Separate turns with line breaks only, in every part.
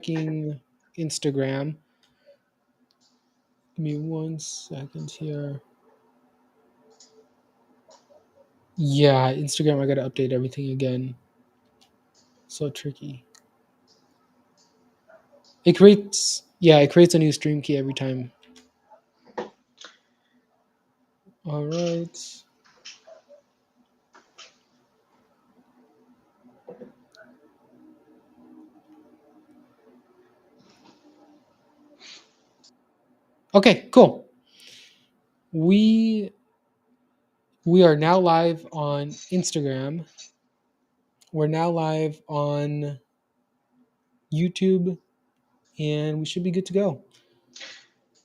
checking Instagram. Give me 1 second here. Yeah, Instagram, I gotta update everything again. So tricky. It creates a new stream key every time. All right. Okay, cool. We we are now live on Instagram. We're now live on YouTube, and we should be good to go.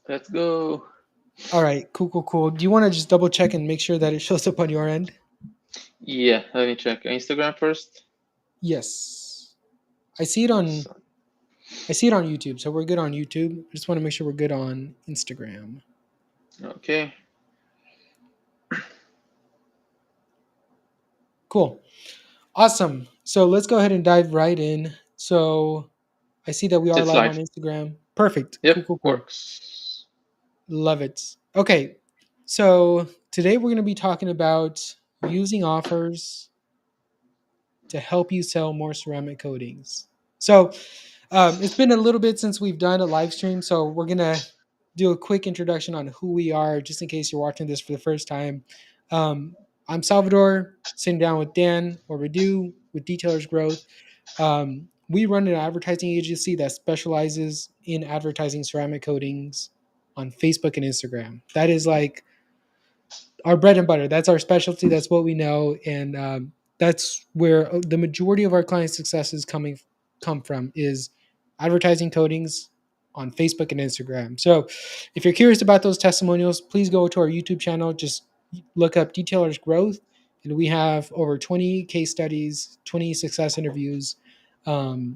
Let's go.
All right, cool, cool, cool. Do you want to just double check and make sure that it shows up on your end?
Yeah, let me check Instagram first.
Yes. I see it on
So-
I see it on YouTube, so we're good on YouTube. I just want to make sure we're good on Instagram.
Okay.
Cool. Awesome. So let's go ahead and dive right in. So I see that we are
It's
live on
live.
Instagram. Perfect.
Yep,
Cool, cool, cool.
works.
Love it. Okay. So today we're going to be talking about using offers to help you sell more ceramic coatings. So it's been a little bit since we've done a live stream, so we're gonna do a quick introduction on who we are, just in case you're watching this for the first time. I'm Salvador, sitting down with Dan or Radu with Detailers Growth. We run an advertising agency that specializes in advertising ceramic coatings on Facebook and Instagram. That is like our bread and butter. That's our specialty. That's what we know, and that's where the majority of our client success is come from is advertising coatings on Facebook and Instagram. So, if you're curious about those testimonials, please go to our YouTube channel. Just look up Detailers Growth, and we have over 20 case studies, 20 success interviews. So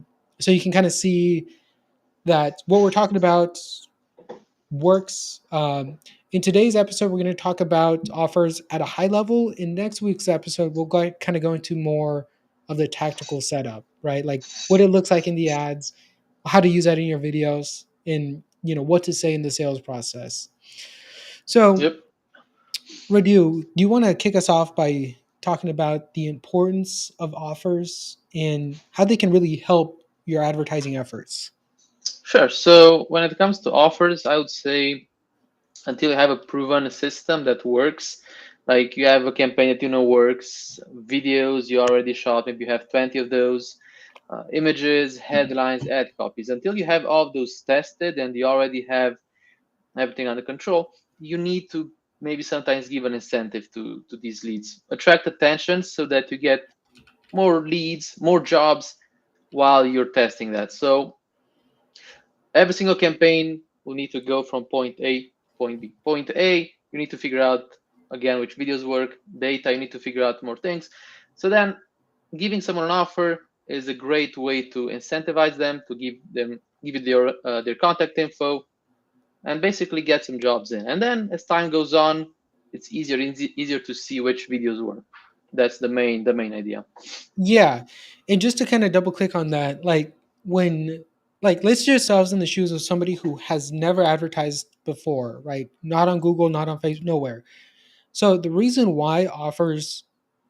you can kind of see that what we're talking about works. In today's episode, we're going to talk about offers at a high level. In next week's episode, we'll kind of go into more of the tactical setup, right? Like what it looks like in the ads, how to use that in your videos, and what to say in the sales process. So,
Yep.
Radu, do you want to kick us off by talking about the importance of offers and how they can really help your advertising efforts?
Sure. So when it comes to offers, I would say until you have a proven system that works, like you have a campaign that you know works, videos you already shot, maybe you have 20 of those, images, headlines, ad copies. Until you have all of those tested and you already have everything under control, you need to maybe sometimes give an incentive to these leads, attract attention so that you get more leads, more jobs while you're testing that. So every single campaign will need to go from point A, point B. Point A, you need to figure out again which videos work, data, you need to figure out more things. So then giving someone an offer is a great way to incentivize them, to give you their contact info, and basically get some jobs in. And then as time goes on, it's easier to see which videos work. That's the main idea.
Yeah. And just to kind of double click on that, like when let's just ourselves in the shoes of somebody who has never advertised before, right? Not on Google, not on Facebook, nowhere. So the reason why offers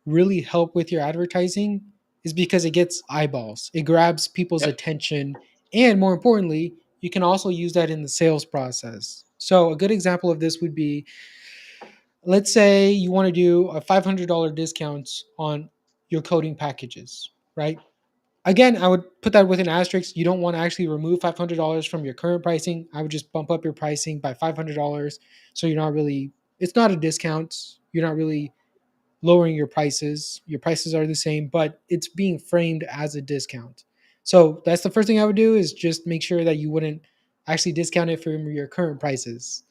really help with your advertising is because it gets eyeballs. It grabs people's
Yep.
attention, and more importantly, you can also use that in the sales process. So a good example of this would be, let's say you want to do a $500 discount on your coding packages, right? Again, I would put that with an asterisk. You don't want to actually remove $500 from your current pricing. I would just bump up your pricing by $500, so you're not really, it's not a discount. You're not really lowering your prices. Your prices are the same, but it's being framed as a discount. So that's the first thing I would do, is just make sure that you wouldn't actually discount it from your current prices.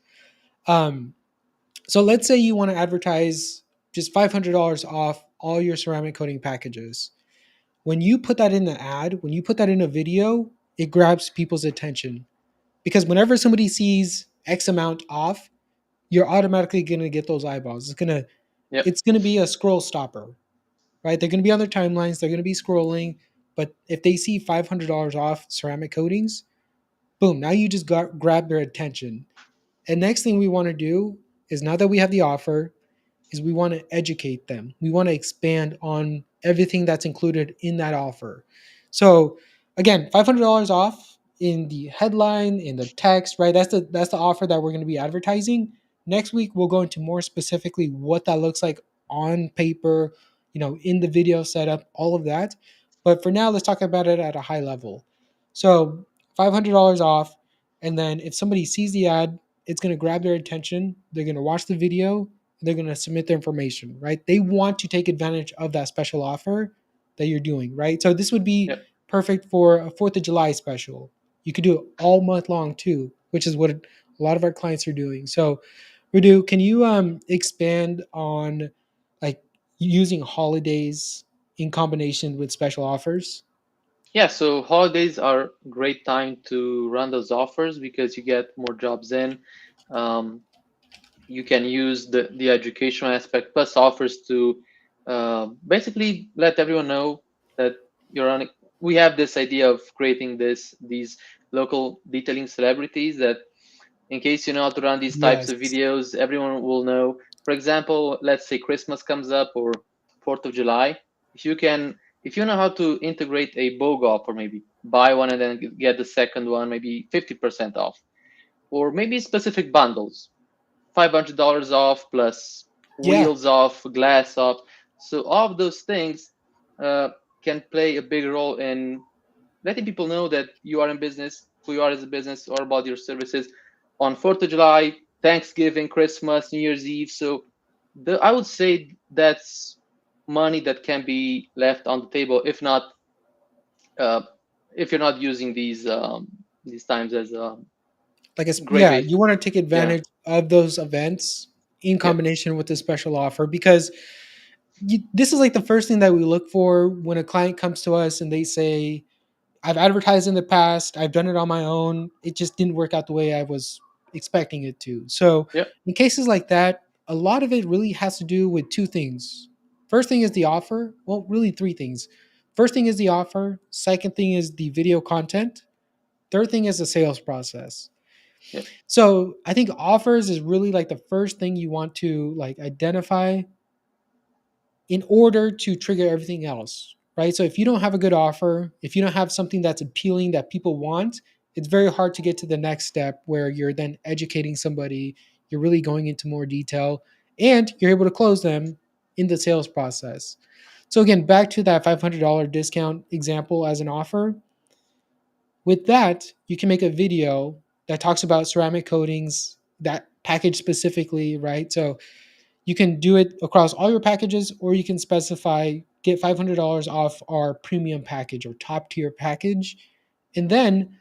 Um, so let's say you want to advertise just $500 off all your ceramic coating packages. When you put that in the ad, when you put that in a video, it grabs people's attention, because whenever somebody sees X amount off, you're automatically going to get those eyeballs.
Yep.
It's going to be a scroll stopper, right? They're going to be on their timelines, they're going to be scrolling, but if they see $500 off ceramic coatings, boom, now you just got grab their attention. And next thing we want to do is, now that we have the offer, is we want to educate them. We want to expand on everything that's included in that offer. So again, $500 off in the headline, in the text, right? That's the offer that we're going to be advertising. Next week we'll go into more specifically what that looks like on paper, in the video setup, all of that. But for now, let's talk about it at a high level. So $500 off, and then if somebody sees the ad, it's going to grab their attention. They're going to watch the video, they're going to submit their information, right? They want to take advantage of that special offer that you're doing, right? So this would be
Yep.
perfect for a 4th of July special. You could do it all month long too, which is what a lot of our clients are doing. So, Rudu, can you expand on like using holidays in combination with special offers?
Yeah, so holidays are a great time to run those offers because you get more jobs in. Um, you can use the educational aspect plus offers to basically let everyone know that you're on. We have this idea of creating these local detailing celebrities that, in case you know how to run these types of
Yes.
videos, everyone will know. For example, let's say Christmas comes up or 4th of July. If you can, if you know how to integrate a BOGO offer, maybe buy one and then get the second one, maybe 50% off, or maybe specific bundles, $500 off plus
Yeah.
wheels off, glass off. So all of those things uh, can play a big role in letting people know that you are in business, who you are as a business, or about your services on 4th of July, Thanksgiving, Christmas, New Year's Eve. So I would say that's money that can be left on the table uh, if you're not using these times as a
Like
great
yeah,
way.
you want to take
Yeah.
advantage of those events in
Yep.
combination with the special offer, because this is like the first thing that we look for when a client comes to us and they say, I've advertised in the past, I've done it on my own, it just didn't work out the way I was expecting it to. So
Yep.
in cases like that, a lot of it really has to do with two things. First thing is the offer, well, really three things. First thing is the offer, second thing is the video content, third thing is the sales process.
Yep.
So I think offers is really like the first thing you want to like identify in order to trigger everything else, right? So if you don't have a good offer, if you don't have something that's appealing that people want, it's very hard to get to the next step where you're then educating somebody, you're really going into more detail, and you're able to close them in the sales process. So again, back to that $500 discount example as an offer. With that, you can make a video that talks about ceramic coatings, that package specifically, right? So you can do it across all your packages, or you can specify get $500 off our premium package or top tier package. And then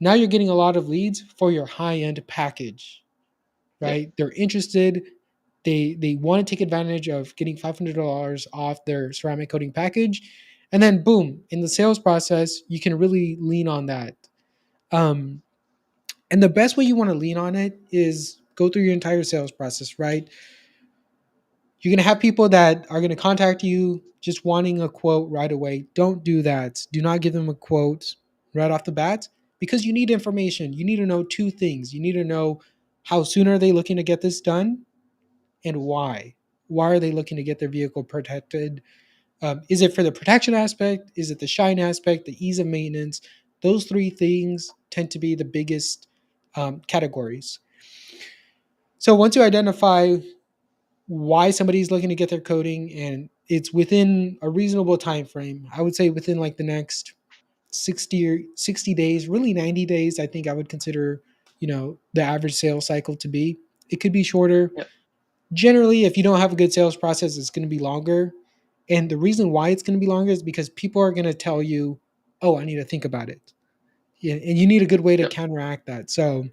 now you're getting a lot of leads for your high end package,
Yep.
right? They're interested. They want to take advantage of getting $500 off their ceramic coating package. And then boom, in the sales process, you can really lean on that. Um, and the best way you want to lean on it is go through your entire sales process, right? You're going to have people that are going to contact you just wanting a quote right away. Don't do that. Do not give them a quote right off the bat, because you need information. You need to know two things. You need to know how soon are they looking to get this done, and why. Why are they looking to get their vehicle protected? Is it for the protection aspect? Is it the shine aspect? The ease of maintenance? Those three things tend to be the biggest categories. So once you identify why somebody's looking to get their coding and it's within a reasonable time frame, I would say within like the next 60 days, really 90 days, I think I would consider, the average sales cycle to be. It could be shorter.
Yep.
Generally, if you don't have a good sales process, it's going to be longer. And the reason why it's going to be longer is because people are going to tell you, oh, I need to think about it. Yeah, and you need a good way to
Yep.
counteract that. So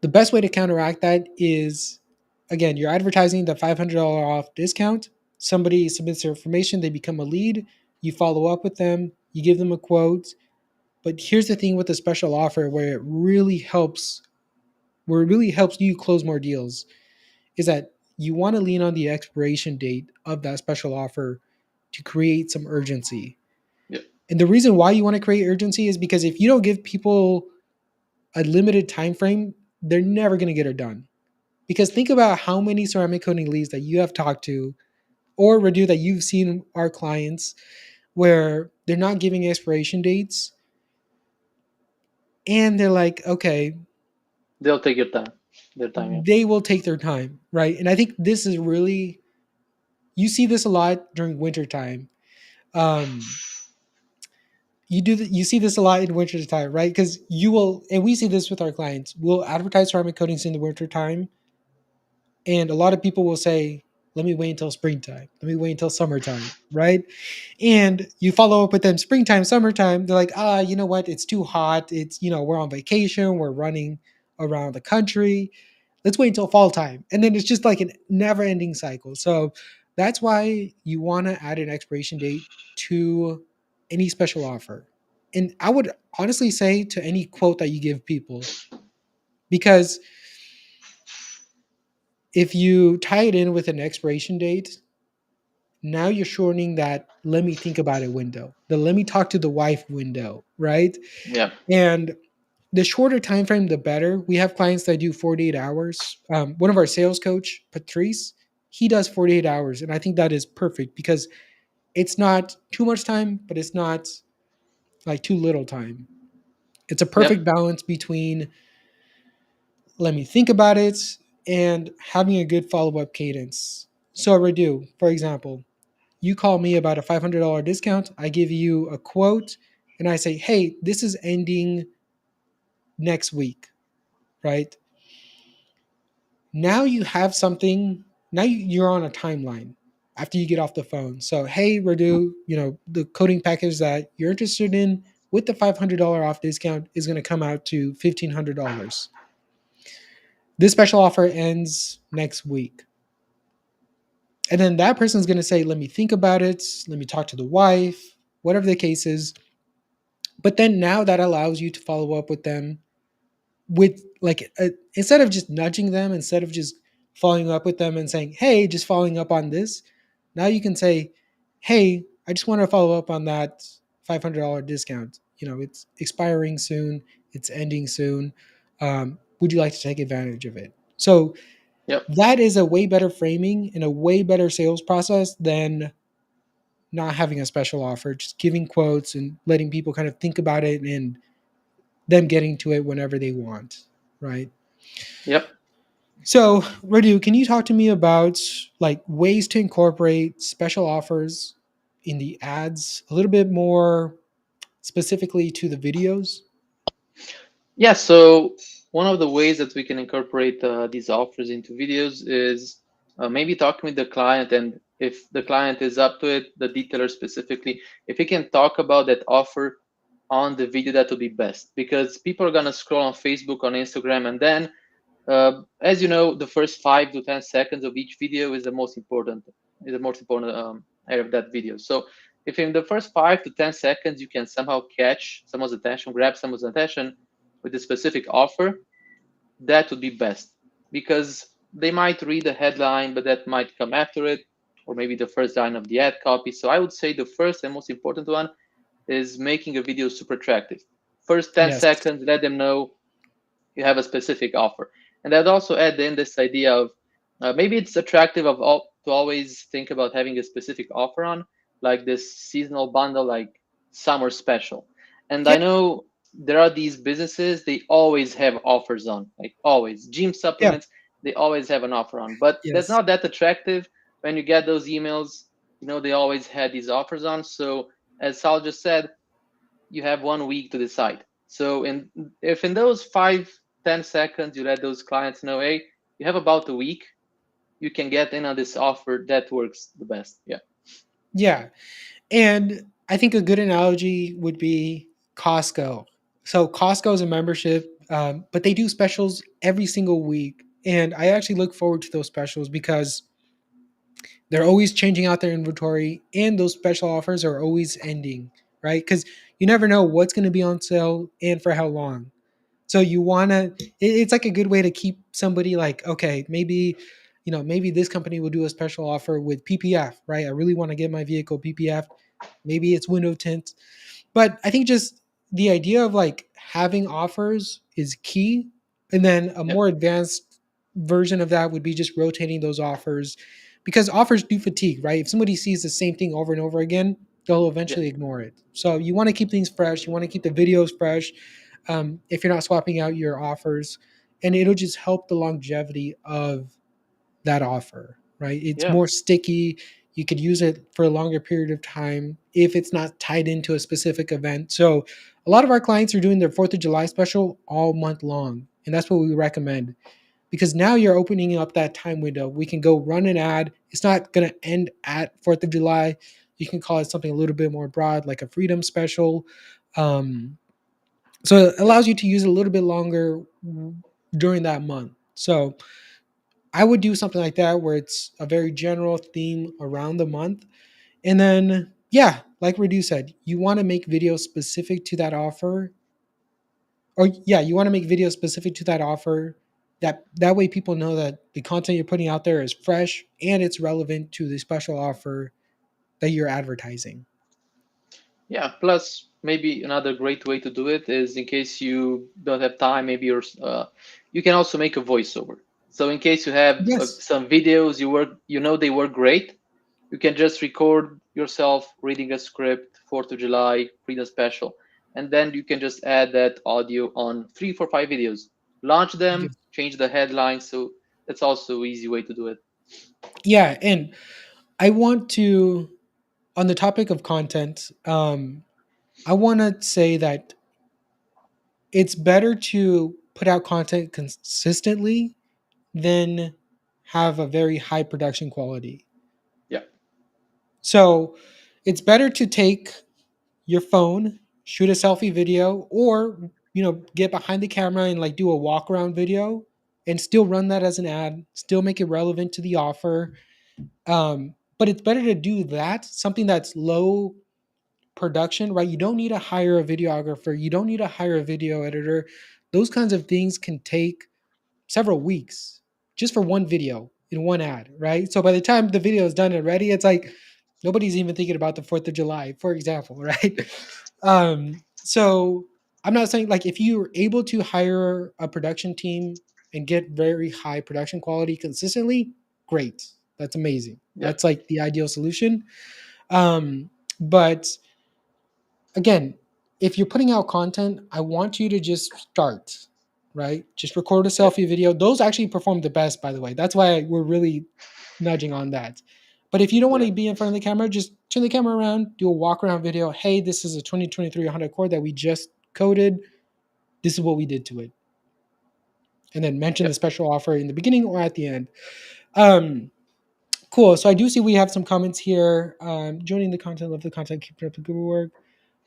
the best way to counteract that is, again, you're advertising the $500 off discount. Somebody submits their information, they become a lead. You follow up with them, you give them a quote. But here's the thing with the special offer where it really helps you close more deals, is that you want to lean on the expiration date of that special offer to create some urgency. And the reason why you want to create urgency is because if you don't give people a limited time frame, they're never going to get it done. Because think about how many ceramic coating leads that you have talked to or Radu that you've seen our clients where they're not giving expiration dates and they're like, okay,
They'll take your time, their time. Yeah.
they will take their time, right? And I think this is really, you see this a lot during winter time. Um, you see this a lot in winter time, right? Because you will, and we see this with our clients. We'll advertise ceramic coatings in the winter time, and a lot of people will say, "Let me wait until springtime. Let me wait until summertime," right? And you follow up with them springtime, summertime. They're like, you know what? It's too hot. It's, we're on vacation. We're running around the country. Let's wait until fall time. And then it's just like a never ending cycle. So that's why you want to add an expiration date to any special offer. And I would honestly say to any quote that you give people, because if you tie it in with an expiration date, now you're shortening that let me think about it window, the let me talk to the wife window, right?
Yeah.
And the shorter time frame, the better. We have clients that do 48 hours. One of our sales coach, Patrice, he does 48 hours, and I think that is perfect because it's not too much time, but it's not like too little time. It's a
Yep.
perfect balance between let me think about it and having a good follow up cadence. So, Radu, for example, you call me about a $500 discount. I give you a quote and I say, hey, this is ending next week, right? Now you have something. Now you're on a timeline after you get off the phone. So, hey, Radu, the coding package that you're interested in with the $500 off discount is going to come out to $1,500. This special offer ends next week. And then that person's going to say, let me think about it. Let me talk to the wife, whatever the case is. But then now that allows you to follow up with them with like instead of just nudging them, instead of just following up with them and saying, "Hey, just following up on this." Now you can say, "Hey, I just want to follow up on that $500 discount. It's expiring soon. It's ending soon. Would you like to take advantage of it?" So
Yep.
that is a way better framing and a way better sales process than not having a special offer, just giving quotes and letting people kind of think about it and them getting to it whenever they want, right?
Yep.
So, Radu, can you talk to me about like ways to incorporate special offers in the ads a little bit more specifically to the videos?
Yeah. So one of the ways that we can incorporate these offers into videos is maybe talking with the client, and if the client is up to it, the detailer specifically, if he can talk about that offer on the video, that would be best because people are gonna scroll on Facebook, on Instagram, and then, as you know, the first 5 to 10 seconds of each video is the most important. Is the most important area of that video. So if in the first 5 to 10 seconds you can somehow catch someone's attention, grab someone's attention with a specific offer, that would be best because they might read the headline, but that might come after it, or maybe the first line of the ad copy. So I would say the first and most important one is making a video super attractive. First 10
Yes.
seconds, let them know you have a specific offer. And I'd also add in this idea of maybe it's attractive of all to always think about having a specific offer on, like this seasonal bundle, like summer special. And I
Yep.
know there are these businesses, they always have offers on, like always. Gym
Yep.
supplements, they always have an offer on, but that's
Yes.
not that attractive when you get those emails. They always had these offers on. So as Sal just said, you have 1 week to decide. So if in those 5 10 seconds you let those clients know, hey, you have about a week, you can get in on this offer that works the best. Yeah.
Yeah. And I think a good analogy would be Costco. So Costco is a membership, but they do specials every single week. And I actually look forward to those specials because they're always changing out their inventory and those special offers are always ending, right? Because you never know what's going to be on sale and for how long. So you want to, it's like a good way to keep somebody like, okay, maybe, maybe this company will do a special offer with PPF, right? I really want to get my vehicle PPF. Maybe it's window tint. But I think just the idea of like having offers is key. And then a
Yeah,
more advanced version of that would be just rotating those offers because offers do fatigue, right? If somebody sees the same thing over and over again, they'll
yeah,
eventually ignore it. So you want to keep things fresh. You want to keep the videos fresh if you're not swapping out your offers. And it'll just help the longevity of that offer, right? It's
yeah,
more sticky. You could use it for a longer period of time if it's not tied into a specific event. So, a lot of our clients are doing their 4th of July special all month long. And that's what we recommend because now you're opening up that time window. We can go run an ad. It's not going to end at 4th of July. You can call it something a little bit more broad, like a freedom special. Um, so, it
yeah,
allows you to use it a little bit longer during that month. So, I would do something like that where it's a very general theme around the month. And then, yeah, like Radu said, you want to make videos specific to that offer. Or yeah, you want to make videos specific to that offer. That way people know that the content you're putting out there is fresh and it's relevant to the special offer that you're advertising.
yeah. Plus, maybe another great way to do it is in case you don't have time, maybe you can also make a voiceover. So in case you have
Yes.
some videos you know they work great, you can just record yourself reading a script, 4th of July, Freedom Special, and then you can just add that audio on 3, 4, 5 videos. Launch them, change the headline. So that's also an easy way to do it.
Yeah, and I want to on the topic of content, I want to say that it's better to put out content consistently than have a very high production quality.
Yeah,
So it's better to take your phone, shoot a selfie video, or get behind the camera and like do a walk around video and still run that as an ad, still make it relevant to the offer. But it's better to do that, something that's low production, right? You don't need to hire a videographer, you don't need to hire a video editor. Those kinds of things can take several weeks just for one video in one ad, right? So by the time the video is done and ready, it's like nobody's even thinking about the 4th of July, for example, right? So I'm not saying like if you're able to hire a production team and get very high production quality consistently, great. That's amazing.
yeah,
That's like the ideal solution. But again, if you're putting out content, I want you to just start, right? Just record a
yeah,
selfie video. Those actually perform the best, by the way. That's why we're really nudging on that. But if you don't want
yeah,
to be in front of the camera, just turn the camera around, do a walk around video. Hey, this is a 2023 Honda Accord that we just coded. This is what we did to it. And then mention
yeah.
the special offer in the beginning or at the end. Um, cool. So I do see we have some comments here. Joining the content, love the content, keep up the good work.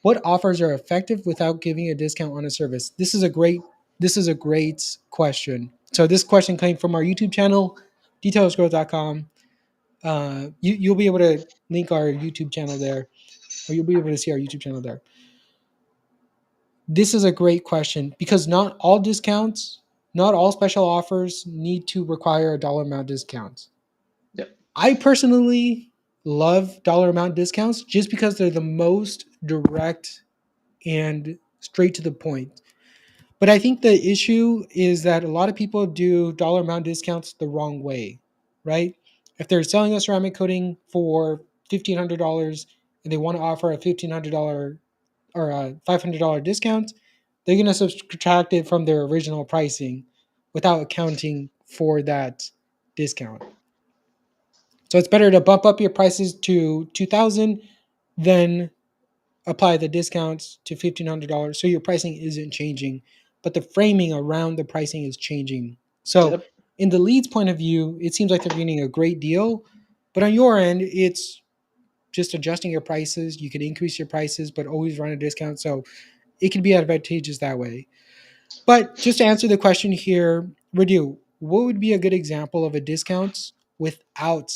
What offers are effective without giving a discount on a service? This is a great question. So this question came from our YouTube channel, detailsgrowth.com. You'll be able to link our YouTube channel there, or you'll be able to see our YouTube channel there. This is a great question because not all discounts, not all special offers need to require a dollar amount discount.
Yeah.
I personally love dollar amount discounts just because they're the most direct and straight to the point. But I think the issue is that a lot of people do dollar amount discounts the wrong way, right? If they're selling a ceramic coating for $1,500 and they want to offer a $1,500 or a $500 discount, they're going to subtract it from their original pricing without accounting for that discount. So it's better to bump up your prices to 2,000 than apply the discounts to $1,500 so your pricing isn't changing, but the framing around the pricing is changing. So,
Yep.
in the lead's point of view, it seems like they're getting a great deal, but on your end, it's just adjusting your prices. You can increase your prices, but always run a discount. So, it can be advantageous that way. But just to answer the question here, Radu, what would be a good example of a discount without,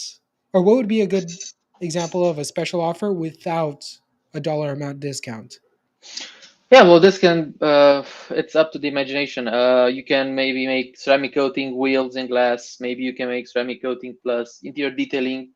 or what would be a good example of a special offer without a dollar amount discount?
Yeah, well, this can, it's up to the imagination. You can maybe make ceramic coating, wheels, and glass. Maybe you can make ceramic coating plus interior detailing.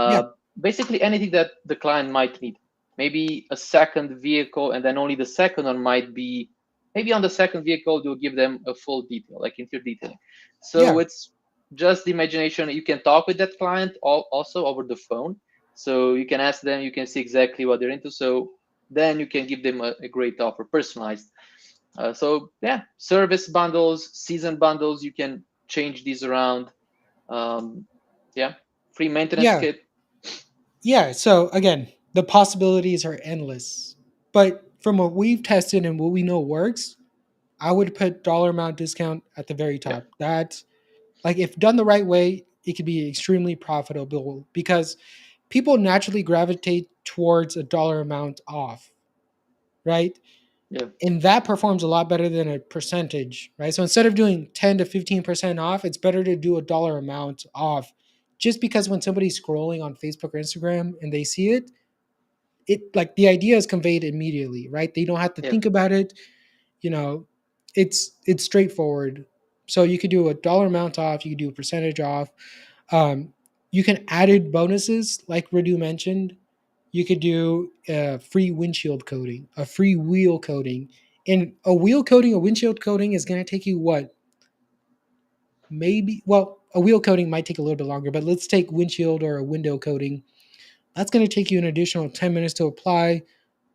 Yeah.
Basically, anything that the client might need. maybe a second vehicle, and then only the second one might be, maybe on the second vehicle you'll give them a full detail, like interior detailing. So
Yeah,
it's just the imagination. You can talk with that client also over the phone, so you can ask them, you can see exactly what they're into, so then you can give them a great offer, personalized. So yeah, service bundles, season bundles, you can change these around. um, yeah, free maintenance
yeah,
kit.
yeah. So again, the possibilities are endless. But from what we've tested and what we know works, I would put dollar amount discount at the very
Yeah,
top. That, like, if done the right way, it could be extremely profitable because people naturally gravitate towards a dollar amount off, right?
yeah,
And that performs a lot better than a percentage, right? So instead of doing 10 to 15% off, it's better to do a dollar amount off. Just because when somebody's scrolling on Facebook or Instagram and they see it, it like the idea is conveyed immediately, right? They don't have to
yeah,
think about it. You know, it's straightforward. So you could do a dollar amount off, you could do a percentage off. Um, you can added bonuses like Radu mentioned. You could do free windshield coating, a free wheel coating, and a wheel coating, a windshield coating is going to take you what? Maybe, well, a wheel coating might take a little bit longer, but let's take windshield or a window coating. That's going to take you an additional 10 minutes to apply.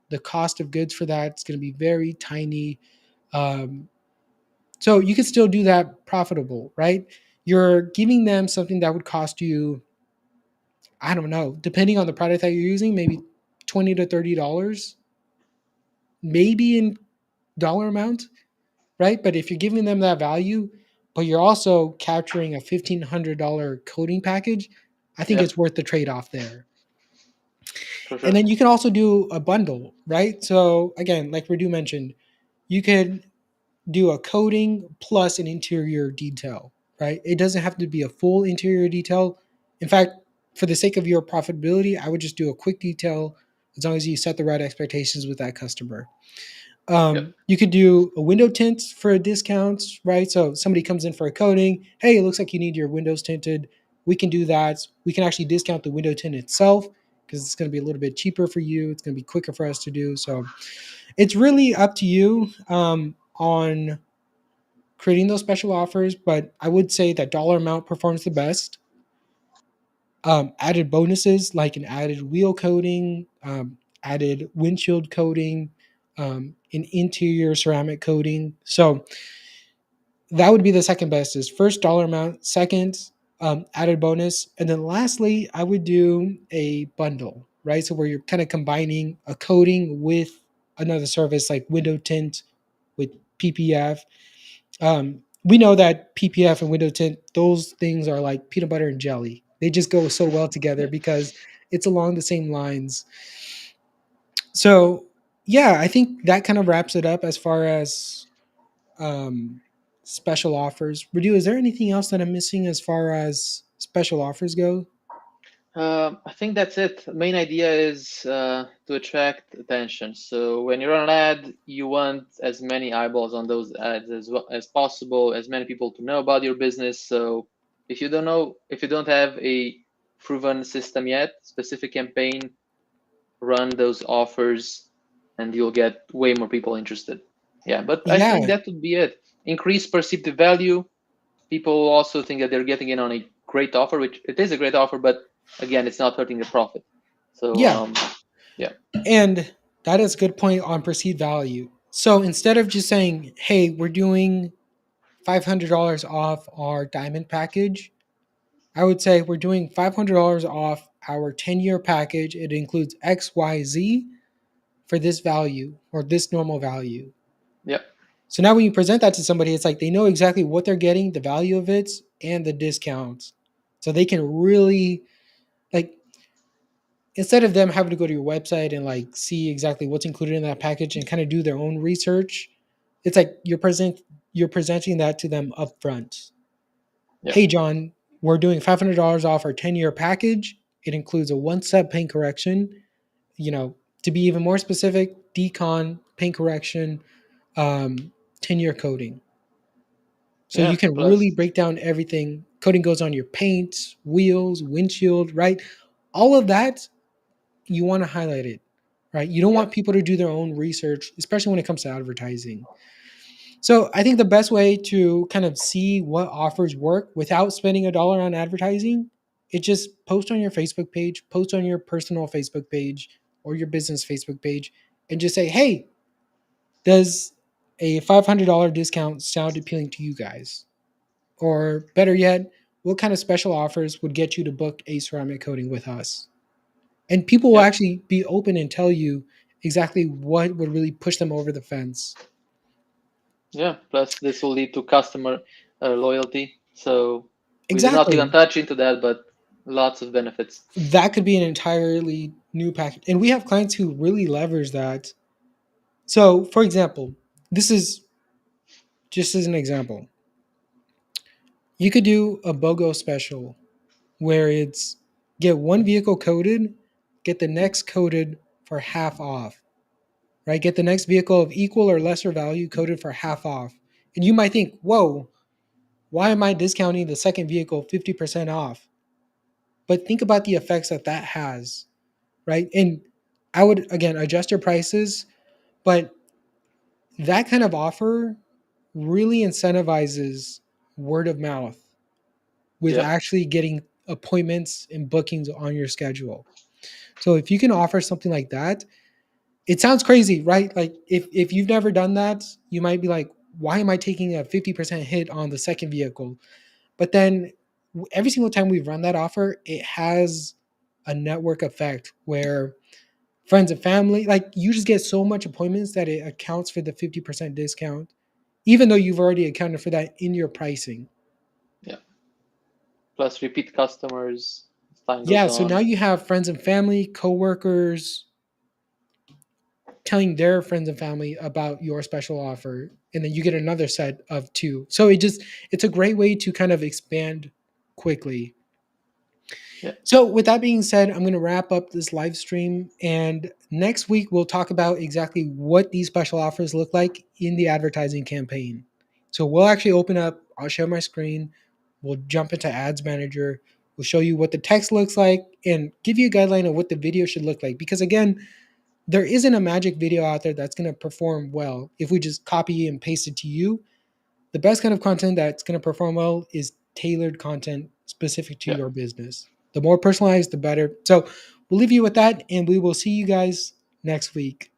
The cost of goods for that is going to be very tiny. Um, so you can still do that profitable, right? You're giving them something that would cost you, I don't know, depending on the product that you're using, maybe 20 to $30, maybe in dollar amount, right? But if you're giving them that value, but you're also capturing a $1,500 coding package, I think
yeah,
it's worth the trade off there.
for
And
sure.
then you can also do a bundle, right? So again, like Radu mentioned, you could do a coating plus an interior detail, right? It doesn't have to be a full interior detail. In fact, for the sake of your profitability, I would just do a quick detail as long as you set the right expectations with that customer.
Yep,
You could do a window tint for a discount, right? So somebody comes in for a coating. Hey, it looks like you need your windows tinted. We can do that. We can actually discount the window tint itself because it's going to be a little bit cheaper for you. It's going to be quicker for us to do. So it's really up to you on creating those special offers. But I would say that dollar amount performs the best. Added bonuses like an added wheel coating, added windshield coating, an interior ceramic coating. So that would be the second best is first dollar amount, second added bonus, and then lastly I would do a bundle, right? So where you're kind of combining a coating with another service like window tint with PPF. We know that PPF and window tint, those things are like peanut butter and jelly. They just go so well together
yeah.
because it's along the same lines. So yeah, I think that kind of wraps it up as far as um, special offers. Radu, is there anything else that I'm missing as far as special offers go?
I think that's it. The main idea is to attract attention. So when you run an ad, you want as many eyeballs on those ads as well as possible, as many people to know about your business. So if you don't have a proven system yet, specific campaign, run those offers, and you'll get way more people interested. Yeah, but I think
Yeah,
that would be it. Increase perceived value. People also think that they're getting in on a great offer, which it is a great offer, but again, it's not hurting the profit. So
yeah.
yeah,
And that is a good point on perceived value. So instead of just saying, hey, we're doing $500 off our diamond package, I would say we're doing $500 off our 10-year package. It includes XYZ for this value or this normal value.
yeah,
So now when you present that to somebody, it's like they know exactly what they're getting, the value of it, and the discounts. So they can really like instead of them having to go to your website and like see exactly what's included in that package and kind of do their own research, it's like you're presenting that to them upfront.
yeah,
Hey John, we're doing $500 off our 10-year package. It includes a one-step paint correction, you know, to be even more specific, decon, paint correction, 10-year coating. So
yeah.
you can really
Plus,
break down everything. Coating goes on your paint, wheels, windshield, right? All of that, you want to highlight it. right? You don't
Yeah.
want people to do their own research, especially when it comes to advertising. So I think the best way to kind of see what offers work without spending a dollar on advertising is just post on your Facebook page, post on your personal Facebook page or your business Facebook page, and just say, hey, does a $500 discount sound appealing to you guys? Or better yet, what kind of special offers would get you to book a ceramic coating with us? And people will
Yeah.
actually be open and tell you exactly what would really push them over the fence.
Yeah. Plus, this will lead to customer loyalty. So we did not even
Exactly.
touch into that, but lots of benefits.
That could be an entirely new package. And we have clients who really leverage that. So, for example, this is just as an example. You could do a BOGO special where it's get one vehicle coated, get the next coated for half off, right? Get the next vehicle of equal or lesser value coated for half off. And you might think, whoa, why am I discounting the second vehicle 50% off? But think about the effects that that has, right? And I would, again, adjust your prices, but that kind of offer really incentivizes word of mouth with
Yeah.
actually getting appointments and bookings on your schedule. So if you can offer something like that, it sounds crazy, right? Like if you've never done that, you might be like, why am I taking a 50% hit on the second vehicle? But then every single time we've run that offer, it has a network effect where friends and family, like you just get so much appointments that it accounts for the 50% discount, even though you've already accounted for that in your pricing.
Yeah. Plus, repeat customers as time goes
Yeah, so now
on.
you have friends and family, coworkers telling their friends and family about your special offer, and then you get another set of two. So it's a great way to kind of expand quickly.
Yeah.
So, with that being said, I'm going to wrap up this live stream. And next week, we'll talk about exactly what these special offers look like in the advertising campaign. So, we'll actually open up, I'll share my screen, we'll jump into Ads Manager, we'll show you what the text looks like, and give you a guideline of what the video should look like. Because, again, there isn't a magic video out there that's going to perform well if we just copy and paste it to you. The best kind of content that's going to perform well is tailored content specific to
Yeah.
your business. The more personalized, the better. So we'll leave you with that, and we will see you guys next week.